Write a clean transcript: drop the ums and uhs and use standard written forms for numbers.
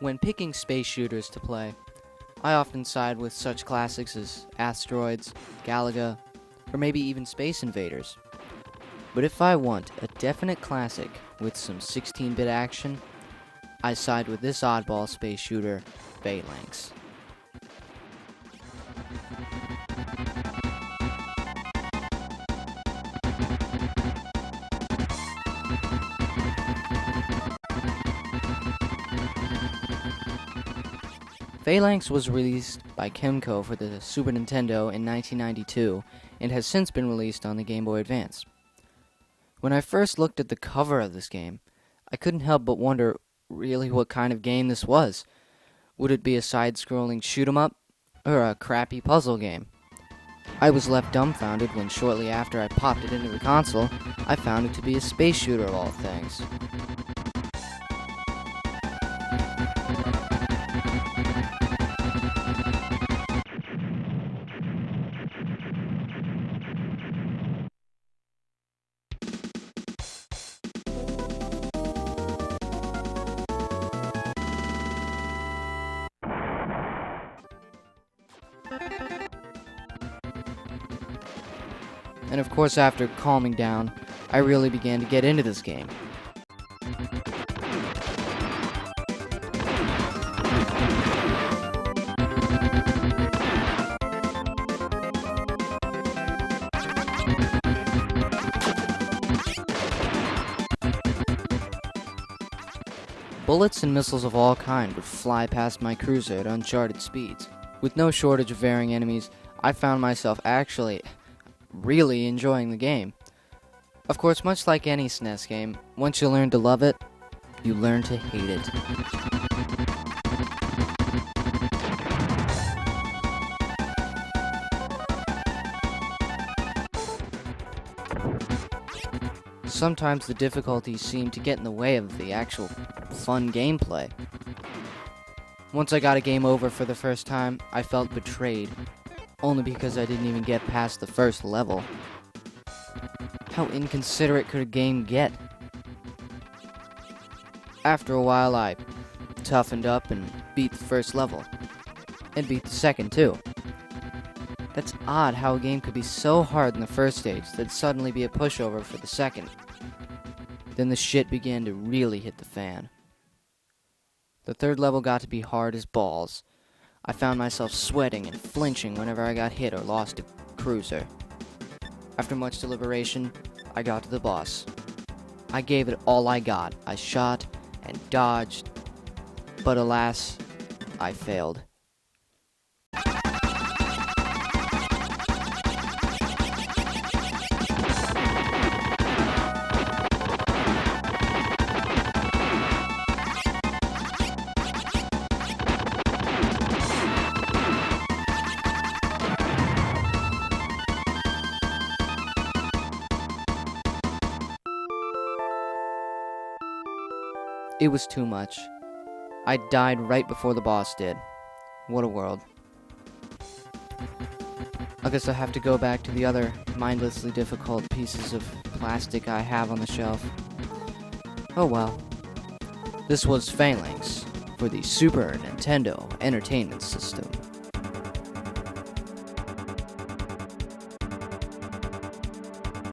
When picking space shooters to play, I often side with such classics as Asteroids, Galaga, or maybe even Space Invaders. But if I want a definite classic with some 16-bit action, I side with this oddball space shooter, Phalanx. Phalanx was released by Kemco for the Super Nintendo in 1992 and has since been released on the Game Boy Advance. When I first looked at the cover of this game, I couldn't help but wonder really what kind of game this was. Would it be a side-scrolling shoot-'em-up or a crappy puzzle game? I was left dumbfounded when shortly after I popped it into the console, I found it to be a space shooter of all things. And of course, after calming down, I really began to get into this game. Bullets and missiles of all kinds would fly past my cruiser at uncharted speeds. With no shortage of varying enemies, I found myself actually really enjoying the game. Of course, much like any SNES game, once you learn to love it, you learn to hate it. Sometimes the difficulties seem to get in the way of the actual fun gameplay. Once I got a game over for the first time, I felt betrayed, only because I didn't even get past the first level. How inconsiderate could a game get? After a while, I toughened up and beat the first level, and beat the second too. That's odd how a game could be so hard in the first stage that'd suddenly be a pushover for the second. Then the shit began to really hit the fan. The third level got to be hard as balls. I found myself sweating and flinching whenever I got hit or lost a cruiser. After much deliberation, I got to the boss. I gave it all I got. I shot and dodged, but alas, I failed. It was too much. I died right before the boss did. What a world. I guess I have to go back to the other mindlessly difficult pieces of plastic I have on the shelf. Oh well. This was Phalanx for the Super Nintendo Entertainment System.